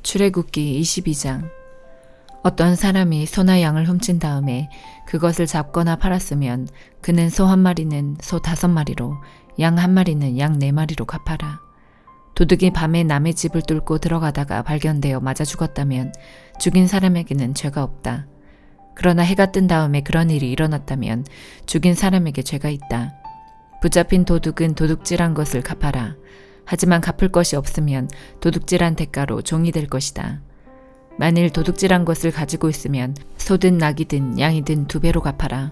출애굽기 22장. 어떤 사람이 소나 양을 훔친 다음에 그것을 잡거나 팔았으면 그는 소 한 마리는 소 5마리로, 양 한 마리는 양 4마리로 갚아라. 도둑이 밤에 남의 집을 뚫고 들어가다가 발견되어 맞아 죽었다면 죽인 사람에게는 죄가 없다. 그러나 해가 뜬 다음에 그런 일이 일어났다면 죽인 사람에게 죄가 있다. 붙잡힌 도둑은 도둑질한 것을 갚아라. 하지만 갚을 것이 없으면 도둑질한 대가로 종이 될 것이다. 만일 도둑질한 것을 가지고 있으면 소든 낙이든 양이든 2배로 갚아라.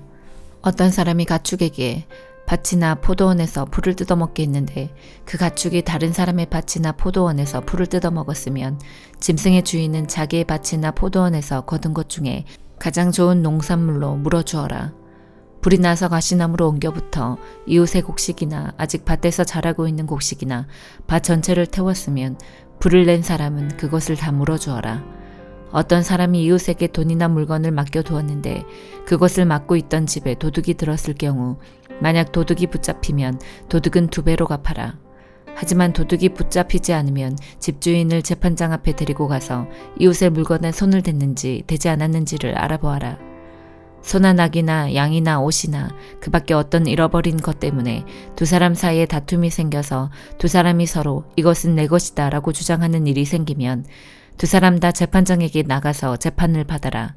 어떤 사람이 가축에게 밭이나 포도원에서 풀을 뜯어먹게 했는데 그 가축이 다른 사람의 밭이나 포도원에서 풀을 뜯어먹었으면 짐승의 주인은 자기의 밭이나 포도원에서 거둔 것 중에 가장 좋은 농산물로 물어주어라. 불이 나서 가시나무로 옮겨붙어 이웃의 곡식이나 아직 밭에서 자라고 있는 곡식이나 밭 전체를 태웠으면 불을 낸 사람은 그것을 다 물어주어라. 어떤 사람이 이웃에게 돈이나 물건을 맡겨두었는데 그것을 맡고 있던 집에 도둑이 들었을 경우 만약 도둑이 붙잡히면 도둑은 2배로 갚아라. 하지만 도둑이 붙잡히지 않으면 집주인을 재판장 앞에 데리고 가서 이웃의 물건에 손을 댔는지 대지 않았는지를 알아보아라. 소나 낙이나 양이나 옷이나 그 밖에 어떤 잃어버린 것 때문에 2사람 사이에 다툼이 생겨서 2사람이 서로 이것은 내 것이다 라고 주장하는 일이 생기면 2사람 다 재판장에게 나가서 재판을 받아라.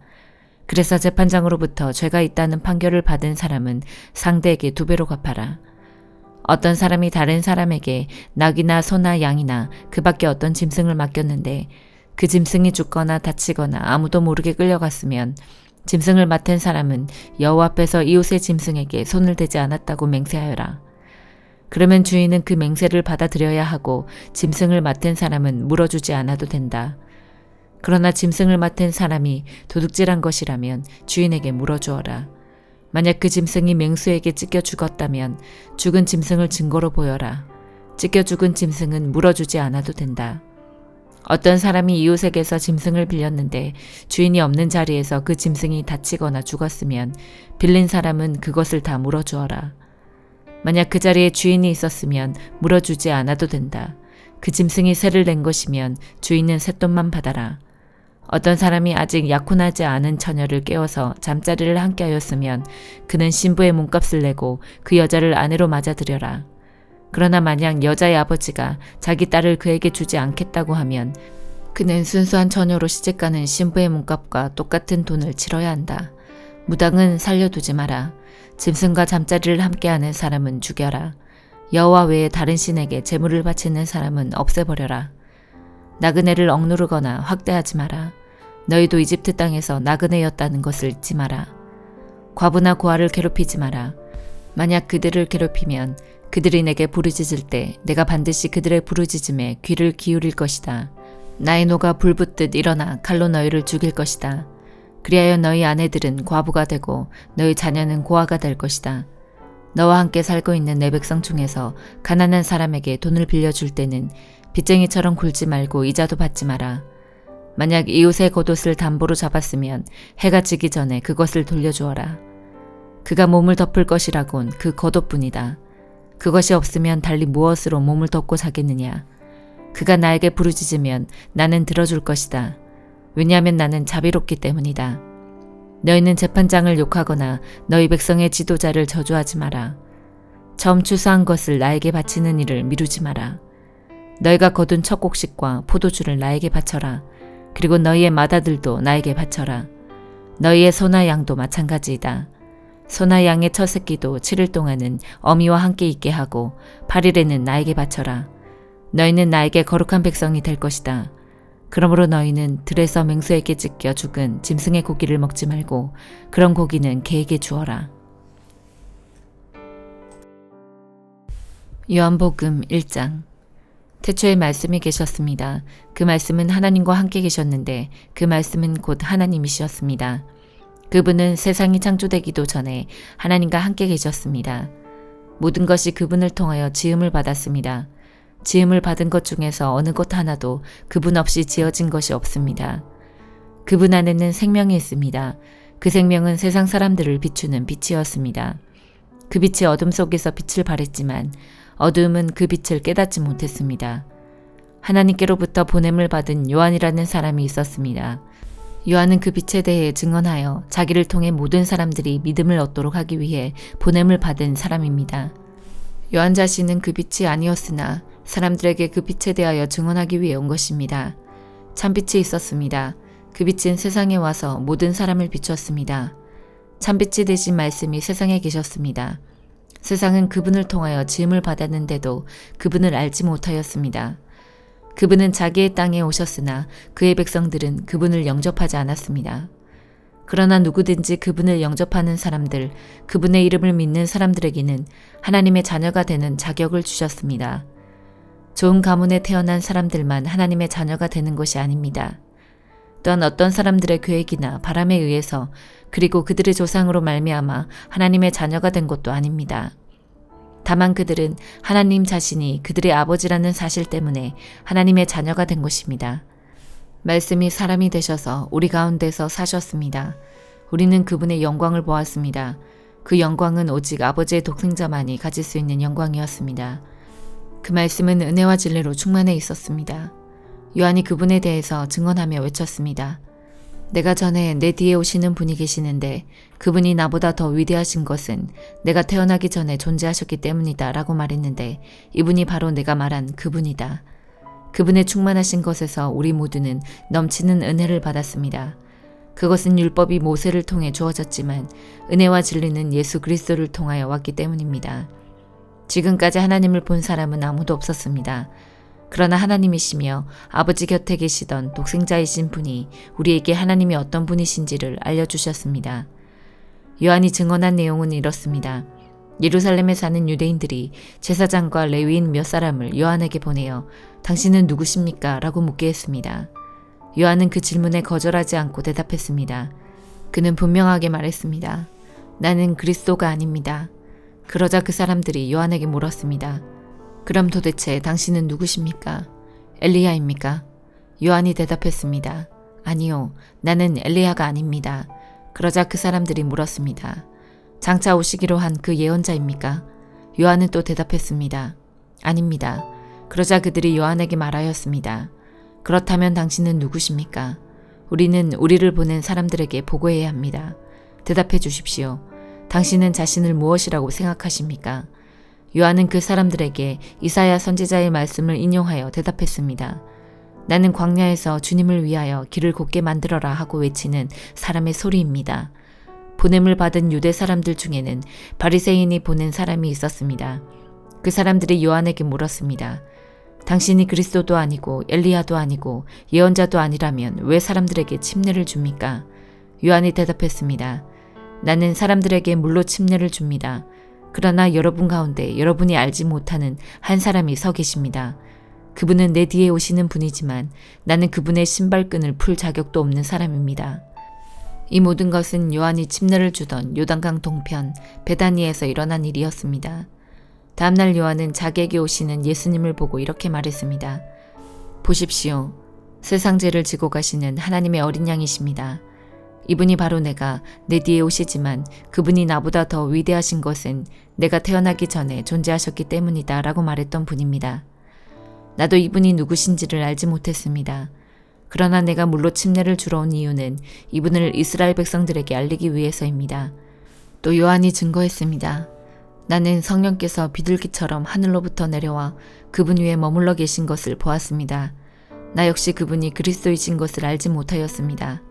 그래서 재판장으로부터 죄가 있다는 판결을 받은 사람은 상대에게 2배로 갚아라. 어떤 사람이 다른 사람에게 낙이나 소나 양이나 그 밖에 어떤 짐승을 맡겼는데 그 짐승이 죽거나 다치거나 아무도 모르게 끌려갔으면 짐승을 맡은 사람은 여호와 앞에서 이웃의 짐승에게 손을 대지 않았다고 맹세하여라. 그러면 주인은 그 맹세를 받아들여야 하고 짐승을 맡은 사람은 물어주지 않아도 된다. 그러나 짐승을 맡은 사람이 도둑질한 것이라면 주인에게 물어주어라. 만약 그 짐승이 맹수에게 찢겨 죽었다면 죽은 짐승을 증거로 보여라. 찢겨 죽은 짐승은 물어주지 않아도 된다. 어떤 사람이 이웃에게서 짐승을 빌렸는데 주인이 없는 자리에서 그 짐승이 다치거나 죽었으면 빌린 사람은 그것을 다 물어주어라. 만약 그 자리에 주인이 있었으면 물어주지 않아도 된다. 그 짐승이 세를 낸 것이면 주인은 쇳돈만 받아라. 어떤 사람이 아직 약혼하지 않은 처녀를 깨워서 잠자리를 함께 하였으면 그는 신부의 몸값을 내고 그 여자를 아내로 맞아들여라. 그러나 만약 여자의 아버지가 자기 딸을 그에게 주지 않겠다고 하면 그는 순수한 처녀로 시집가는 신부의 몸값과 똑같은 돈을 치러야 한다. 무당은 살려두지 마라. 짐승과 잠자리를 함께하는 사람은 죽여라. 여호와 외에 다른 신에게 제물을 바치는 사람은 없애버려라. 나그네를 억누르거나 확대하지 마라. 너희도 이집트 땅에서 나그네였다는 것을 잊지 마라. 과부나 고아를 괴롭히지 마라. 만약 그들을 괴롭히면 그들이 내게 부르짖을 때 내가 반드시 그들의 부르짖음에 귀를 기울일 것이다. 나의 노가 불붙듯 일어나 칼로 너희를 죽일 것이다. 그리하여 너희 아내들은 과부가 되고 너희 자녀는 고아가 될 것이다. 너와 함께 살고 있는 내 백성 중에서 가난한 사람에게 돈을 빌려줄 때는 빚쟁이처럼 굴지 말고 이자도 받지 마라. 만약 이웃의 겉옷을 담보로 잡았으면 해가 지기 전에 그것을 돌려주어라. 그가 몸을 덮을 것이라곤 그 겉옷뿐이다. 그것이 없으면 달리 무엇으로 몸을 덮고 자겠느냐. 그가 나에게 부르짖으면 나는 들어줄 것이다. 왜냐하면 나는 자비롭기 때문이다. 너희는 재판장을 욕하거나 너희 백성의 지도자를 저주하지 마라. 처음 추수한 것을 나에게 바치는 일을 미루지 마라. 너희가 거둔 첫 곡식과 포도주를 나에게 바쳐라. 그리고 너희의 맏아들도 나에게 바쳐라. 너희의 소나 양도 마찬가지이다. 소나 양의 첫 새끼도 7일 동안은 어미와 함께 있게 하고 8일에는 나에게 바쳐라. 너희는 나에게 거룩한 백성이 될 것이다. 그러므로 너희는 들에서 맹수에게 찢겨 죽은 짐승의 고기를 먹지 말고 그런 고기는 개에게 주어라. 요한복음 1장. 태초에 말씀이 계셨습니다. 그 말씀은 하나님과 함께 계셨는데 그 말씀은 곧 하나님이셨습니다. 그분은 세상이 창조되기도 전에 하나님과 함께 계셨습니다. 모든 것이 그분을 통하여 지음을 받았습니다. 지음을 받은 것 중에서 어느 것 하나도 그분 없이 지어진 것이 없습니다. 그분 안에는 생명이 있습니다. 그 생명은 세상 사람들을 비추는 빛이었습니다. 그 빛이 어둠 속에서 빛을 발했지만 어둠은 그 빛을 깨닫지 못했습니다. 하나님께로부터 보냄을 받은 요한이라는 사람이 있었습니다. 요한은 그 빛에 대해 증언하여 자기를 통해 모든 사람들이 믿음을 얻도록 하기 위해 보냄을 받은 사람입니다. 요한 자신은 그 빛이 아니었으나 사람들에게 그 빛에 대하여 증언하기 위해 온 것입니다. 참빛이 있었습니다. 그 빛은 세상에 와서 모든 사람을 비췄습니다. 참빛이 되신 말씀이 세상에 계셨습니다. 세상은 그분을 통하여 지음을 받았는데도 그분을 알지 못하였습니다. 그분은 자기의 땅에 오셨으나 그의 백성들은 그분을 영접하지 않았습니다. 그러나 누구든지 그분을 영접하는 사람들, 그분의 이름을 믿는 사람들에게는 하나님의 자녀가 되는 자격을 주셨습니다. 좋은 가문에 태어난 사람들만 하나님의 자녀가 되는 것이 아닙니다. 또한 어떤 사람들의 계획이나 바람에 의해서 그리고 그들의 조상으로 말미암아 하나님의 자녀가 된 것도 아닙니다. 다만 그들은 하나님 자신이 그들의 아버지라는 사실 때문에 하나님의 자녀가 된 것입니다. 말씀이 사람이 되셔서 우리 가운데서 사셨습니다. 우리는 그분의 영광을 보았습니다. 그 영광은 오직 아버지의 독생자만이 가질 수 있는 영광이었습니다. 그 말씀은 은혜와 진리로 충만해 있었습니다. 요한이 그분에 대해서 증언하며 외쳤습니다. 내가 전에 내 뒤에 오시는 분이 계시는데 그분이 나보다 더 위대하신 것은 내가 태어나기 전에 존재하셨기 때문이다 라고 말했는데 이분이 바로 내가 말한 그분이다. 그분의 충만하신 것에서 우리 모두는 넘치는 은혜를 받았습니다. 그것은 율법이 모세를 통해 주어졌지만 은혜와 진리는 예수 그리스도를 통하여 왔기 때문입니다. 지금까지 하나님을 본 사람은 아무도 없었습니다. 그러나 하나님이시며 아버지 곁에 계시던 독생자이신 분이 우리에게 하나님이 어떤 분이신지를 알려주셨습니다. 요한이 증언한 내용은 이렇습니다. 예루살렘에 사는 유대인들이 제사장과 레위인 몇 사람을 요한에게 보내어 당신은 누구십니까? 라고 묻게 했습니다. 요한은 그 질문에 거절하지 않고 대답했습니다. 그는 분명하게 말했습니다. 나는 그리스도가 아닙니다. 그러자 그 사람들이 요한에게 물었습니다. 그럼 도대체 당신은 누구십니까? 엘리야입니까? 요한이 대답했습니다. 아니요, 나는 엘리야가 아닙니다. 그러자 그 사람들이 물었습니다. 장차 오시기로 한 그 예언자입니까? 요한은 또 대답했습니다. 아닙니다. 그러자 그들이 요한에게 말하였습니다. 그렇다면 당신은 누구십니까? 우리는 우리를 보낸 사람들에게 보고해야 합니다. 대답해 주십시오. 당신은 자신을 무엇이라고 생각하십니까? 요한은 그 사람들에게 이사야 선지자의 말씀을 인용하여 대답했습니다. 나는 광야에서 주님을 위하여 길을 곧게 만들어라 하고 외치는 사람의 소리입니다. 보냄을 받은 유대 사람들 중에는 바리새인이 보낸 사람이 있었습니다. 그 사람들이 요한에게 물었습니다. 당신이 그리스도도 아니고 엘리야도 아니고 예언자도 아니라면 왜 사람들에게 침례를 줍니까? 요한이 대답했습니다. 나는 사람들에게 물로 침례를 줍니다. 그러나 여러분 가운데 여러분이 알지 못하는 한 사람이 서 계십니다. 그분은 내 뒤에 오시는 분이지만 나는 그분의 신발끈을 풀 자격도 없는 사람입니다. 이 모든 것은 요한이 침례를 주던 요단강 동편 베다니에서 일어난 일이었습니다. 다음날 요한은 자기에게 오시는 예수님을 보고 이렇게 말했습니다. 보십시오. 세상 죄를 지고 가시는 하나님의 어린 양이십니다. 이분이 바로 내가 내 뒤에 오시지만 그분이 나보다 더 위대하신 것은 내가 태어나기 전에 존재하셨기 때문이다 라고 말했던 분입니다. 나도 이분이 누구신지를 알지 못했습니다. 그러나 내가 물로 침례를 주러 온 이유는 이분을 이스라엘 백성들에게 알리기 위해서입니다. 또 요한이 증거했습니다. 나는 성령께서 비둘기처럼 하늘로부터 내려와 그분 위에 머물러 계신 것을 보았습니다. 나 역시 그분이 그리스도이신 것을 알지 못하였습니다.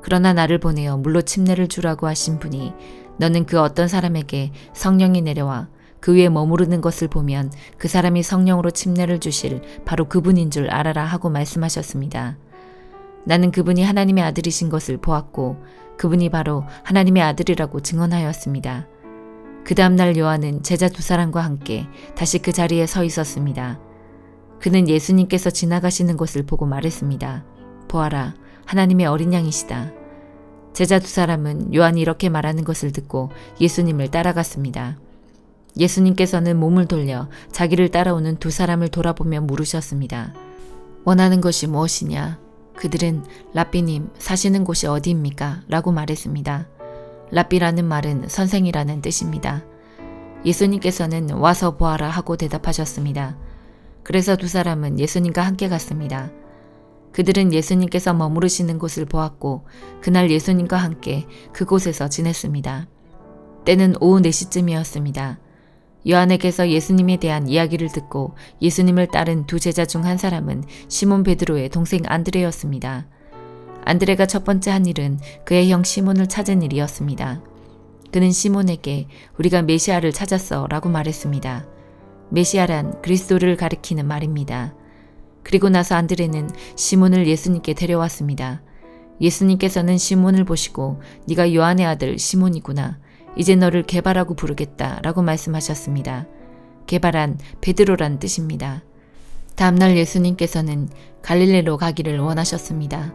그러나 나를 보내어 물로 침례를 주라고 하신 분이 너는 그 어떤 사람에게 성령이 내려와 그 위에 머무르는 것을 보면 그 사람이 성령으로 침례를 주실 바로 그분인 줄 알아라 하고 말씀하셨습니다. 나는 그분이 하나님의 아들이신 것을 보았고 그분이 바로 하나님의 아들이라고 증언하였습니다. 그 다음날 요한은 제자 두 사람과 함께 다시 그 자리에 서 있었습니다. 그는 예수님께서 지나가시는 것을 보고 말했습니다. 보아라, 하나님의 어린 양이시다. 제자 두 사람은 요한이 이렇게 말하는 것을 듣고 예수님을 따라갔습니다. 예수님께서는 몸을 돌려 자기를 따라오는 두 사람을 돌아보며 물으셨습니다. 원하는 것이 무엇이냐? 그들은 랍비님, 사시는 곳이 어디입니까? 라고 말했습니다. 랍비라는 말은 선생이라는 뜻입니다. 예수님께서는 와서 보아라 하고 대답하셨습니다. 그래서 두 사람은 예수님과 함께 갔습니다. 그들은 예수님께서 머무르시는 곳을 보았고 그날 예수님과 함께 그곳에서 지냈습니다. 때는 오후 4시쯤이었습니다. 요한에게서 예수님에 대한 이야기를 듣고 예수님을 따른 두 제자 중 한 사람은 시몬 베드로의 동생 안드레였습니다. 안드레가 첫 번째 한 일은 그의 형 시몬을 찾은 일이었습니다. 그는 시몬에게 우리가 메시아를 찾았어 라고 말했습니다. 메시아란 그리스도를 가리키는 말입니다. 그리고 나서 안드레는 시몬을 예수님께 데려왔습니다. 예수님께서는 시몬을 보시고 네가 요한의 아들 시몬이구나. 이제 너를 게바라고 부르겠다 라고 말씀하셨습니다. 게바란 베드로란 뜻입니다. 다음날 예수님께서는 갈릴리로 가기를 원하셨습니다.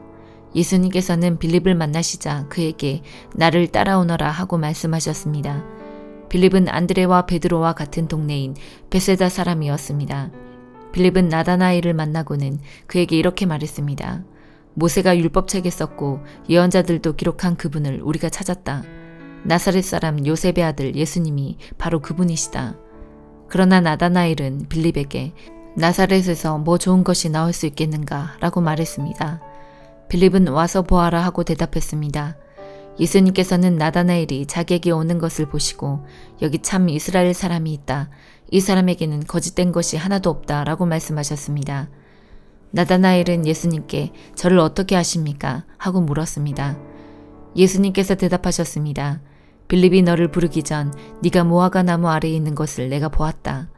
예수님께서는 빌립을 만나시자 그에게 나를 따라오너라 하고 말씀하셨습니다. 빌립은 안드레와 베드로와 같은 동네인 베세다 사람이었습니다. 빌립은 나다나엘을 만나고는 그에게 이렇게 말했습니다. 모세가 율법책에 썼고 예언자들도 기록한 그분을 우리가 찾았다. 나사렛 사람 요셉의 아들 예수님이 바로 그분이시다. 그러나 나다나엘은 빌립에게 나사렛에서 뭐 좋은 것이 나올 수 있겠는가 라고 말했습니다. 빌립은 와서 보아라 하고 대답했습니다. 예수님께서는 나다나엘이 자기에게 오는 것을 보시고 여기 참 이스라엘 사람이 있다. 이 사람에게는 거짓된 것이 하나도 없다 라고 말씀하셨습니다. 나다나엘은 예수님께 저를 어떻게 아십니까? 하고 물었습니다. 예수님께서 대답하셨습니다. 빌립이 너를 부르기 전 네가 무화과 나무 아래에 있는 것을 내가 보았다.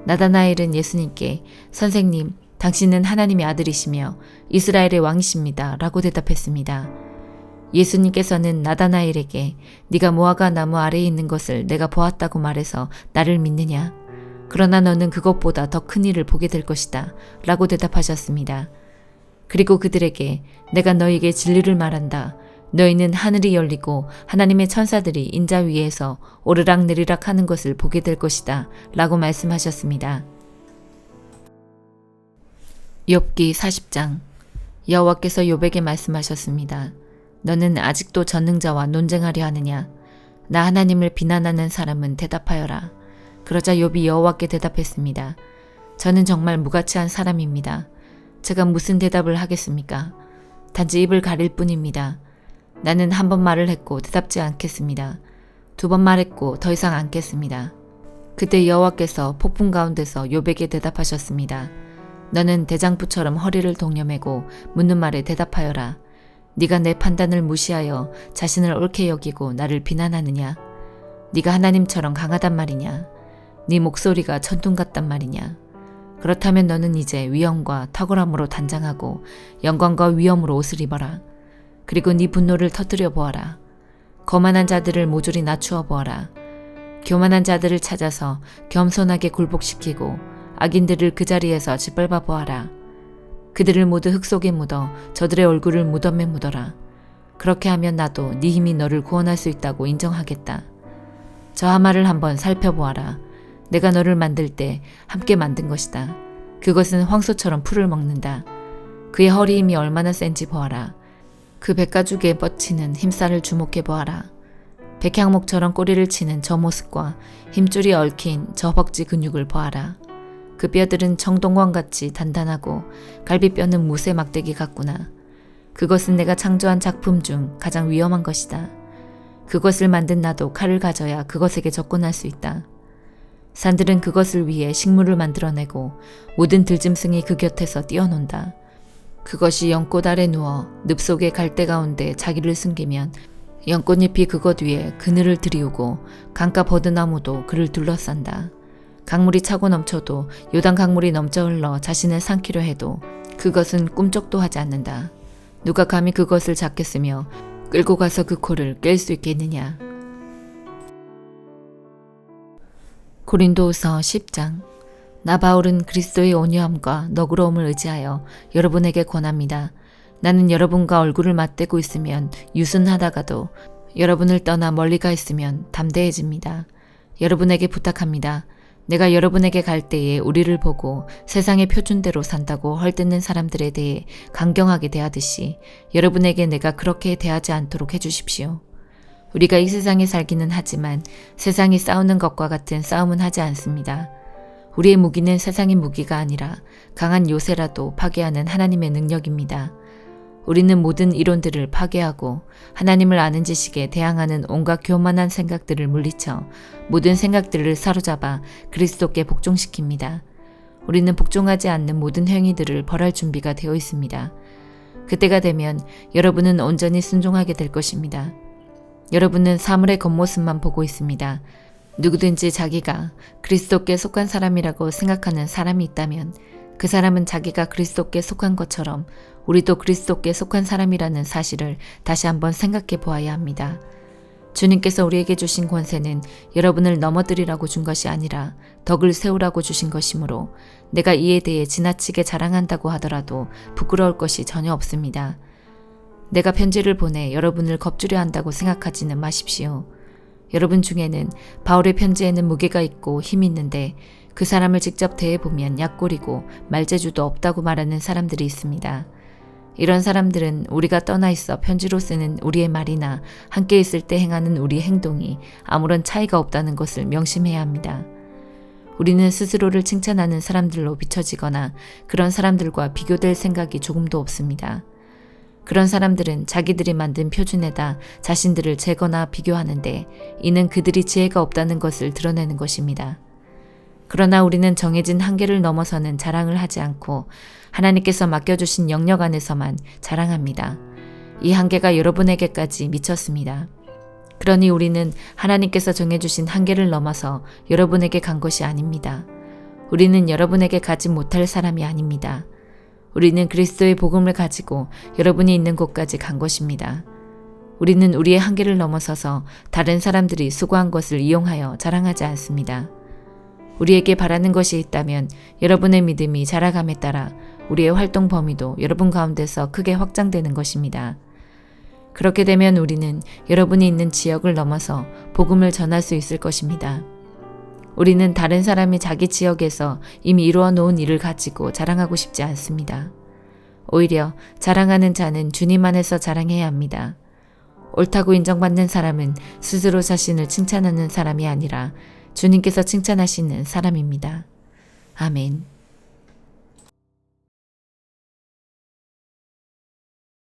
나다나엘은 예수님께 선생님, 당신은 하나님의 아들이시며 이스라엘의 왕이십니다. 라고 대답했습니다. 예수님께서는 나다나엘에게 네가 무화과 나무 아래에 있는 것을 내가 보았다고 말해서 나를 믿느냐? 그러나 너는 그것보다 더 큰 일을 보게 될 것이다. 라고 대답하셨습니다. 그리고 그들에게 내가 너에게 진리를 말한다. 너희는 하늘이 열리고 하나님의 천사들이 인자 위에서 오르락내리락 하는 것을 보게 될 것이다. 라고 말씀하셨습니다. 욥기 40장. 여호와께서 욥에게 말씀하셨습니다. 너는 아직도 전능자와 논쟁하려 하느냐? 나 하나님을 비난하는 사람은 대답하여라. 그러자 욥이 여호와께 대답했습니다. 저는 정말 무가치한 사람입니다. 제가 무슨 대답을 하겠습니까? 단지 입을 가릴 뿐입니다. 나는 한 번 말을 했고 대답지 않겠습니다. 두 번 말했고 더 이상 않겠습니다. 그때 여호와께서 폭풍 가운데서 욥에게 대답하셨습니다. 너는 대장부처럼 허리를 동여매고 묻는 말에 대답하여라. 네가 내 판단을 무시하여 자신을 옳게 여기고 나를 비난하느냐? 네가 하나님처럼 강하단 말이냐? 네 목소리가 천둥 같단 말이냐? 그렇다면 너는 이제 위엄과 탁월함으로 단장하고 영광과 위엄으로 옷을 입어라. 그리고 네 분노를 터뜨려 보아라. 거만한 자들을 모조리 낮추어 보아라. 교만한 자들을 찾아서 겸손하게 굴복시키고 악인들을 그 자리에서 짓밟아 보아라. 그들을 모두 흙 속에 묻어 저들의 얼굴을 무덤에 묻어라. 그렇게 하면 나도 네 힘이 너를 구원할 수 있다고 인정하겠다. 저 하마를 한번 살펴보아라. 내가 너를 만들 때 함께 만든 것이다. 그것은 황소처럼 풀을 먹는다. 그의 허리 힘이 얼마나 센지 보아라. 그 백가죽에 뻗치는 힘살을 주목해 보아라. 백향목처럼 꼬리를 치는 저 모습과 힘줄이 얽힌 저 허벅지 근육을 보아라. 그 뼈들은 청동광같이 단단하고 갈비뼈는 무쇠 막대기 같구나. 그것은 내가 창조한 작품 중 가장 위험한 것이다. 그것을 만든 나도 칼을 가져야 그것에게 접근할 수 있다. 산들은 그것을 위해 식물을 만들어내고 모든 들짐승이 그 곁에서 뛰어논다. 그것이 연꽃 아래 누워 늪 속의 갈대 가운데 자기를 숨기면 연꽃잎이 그것 위에 그늘을 들이우고 강가 버드나무도 그를 둘러싼다. 강물이 차고 넘쳐도 요단 강물이 넘쳐 흘러 자신을 삼키려 해도 그것은 꿈쩍도 하지 않는다. 누가 감히 그것을 잡겠으며 끌고 가서 그 코를 깰 수 있겠느냐. 고린도후서 10장. 나 바울은 그리스도의 온유함과 너그러움을 의지하여 여러분에게 권합니다. 나는 여러분과 얼굴을 맞대고 있으면 유순하다가도 여러분을 떠나 멀리 가 있으면 담대해집니다. 여러분에게 부탁합니다. 내가 여러분에게 갈 때에 우리를 보고 세상의 표준대로 산다고 헐뜯는 사람들에 대해 강경하게 대하듯이 여러분에게 내가 그렇게 대하지 않도록 해주십시오. 우리가 이 세상에 살기는 하지만 세상이 싸우는 것과 같은 싸움은 하지 않습니다. 우리의 무기는 세상의 무기가 아니라 강한 요새라도 파괴하는 하나님의 능력입니다. 우리는 모든 이론들을 파괴하고 하나님을 아는 지식에 대항하는 온갖 교만한 생각들을 물리쳐 모든 생각들을 사로잡아 그리스도께 복종시킵니다. 우리는 복종하지 않는 모든 행위들을 벌할 준비가 되어 있습니다. 그때가 되면 여러분은 온전히 순종하게 될 것입니다. 여러분은 사물의 겉모습만 보고 있습니다. 누구든지 자기가 그리스도께 속한 사람이라고 생각하는 사람이 있다면 그 사람은 자기가 그리스도께 속한 것처럼 우리도 그리스도께 속한 사람이라는 사실을 다시 한번 생각해 보아야 합니다. 주님께서 우리에게 주신 권세는 여러분을 넘어뜨리라고 준 것이 아니라 덕을 세우라고 주신 것이므로 내가 이에 대해 지나치게 자랑한다고 하더라도 부끄러울 것이 전혀 없습니다. 내가 편지를 보내 여러분을 겁주려 한다고 생각하지는 마십시오. 여러분 중에는 바울의 편지에는 무게가 있고 힘이 있는데 그 사람을 직접 대해보면 약골이고 말재주도 없다고 말하는 사람들이 있습니다. 이런 사람들은 우리가 떠나 있어 편지로 쓰는 우리의 말이나 함께 있을 때 행하는 우리의 행동이 아무런 차이가 없다는 것을 명심해야 합니다. 우리는 스스로를 칭찬하는 사람들로 비춰지거나 그런 사람들과 비교될 생각이 조금도 없습니다. 그런 사람들은 자기들이 만든 표준에다 자신들을 재거나 비교하는데 이는 그들이 지혜가 없다는 것을 드러내는 것입니다. 그러나 우리는 정해진 한계를 넘어서는 자랑을 하지 않고 하나님께서 맡겨주신 영역 안에서만 자랑합니다. 이 한계가 여러분에게까지 미쳤습니다. 그러니 우리는 하나님께서 정해주신 한계를 넘어서 여러분에게 간 것이 아닙니다. 우리는 여러분에게 가지 못할 사람이 아닙니다. 우리는 그리스도의 복음을 가지고 여러분이 있는 곳까지 간 것입니다. 우리는 우리의 한계를 넘어서서 다른 사람들이 수고한 것을 이용하여 자랑하지 않습니다. 우리에게 바라는 것이 있다면 여러분의 믿음이 자라감에 따라 우리의 활동 범위도 여러분 가운데서 크게 확장되는 것입니다. 그렇게 되면 우리는 여러분이 있는 지역을 넘어서 복음을 전할 수 있을 것입니다. 우리는 다른 사람이 자기 지역에서 이미 이루어 놓은 일을 가지고 자랑하고 싶지 않습니다. 오히려 자랑하는 자는 주님 안에서 자랑해야 합니다. 옳다고 인정받는 사람은 스스로 자신을 칭찬하는 사람이 아니라 주님께서 칭찬하시는 사람입니다. 아멘.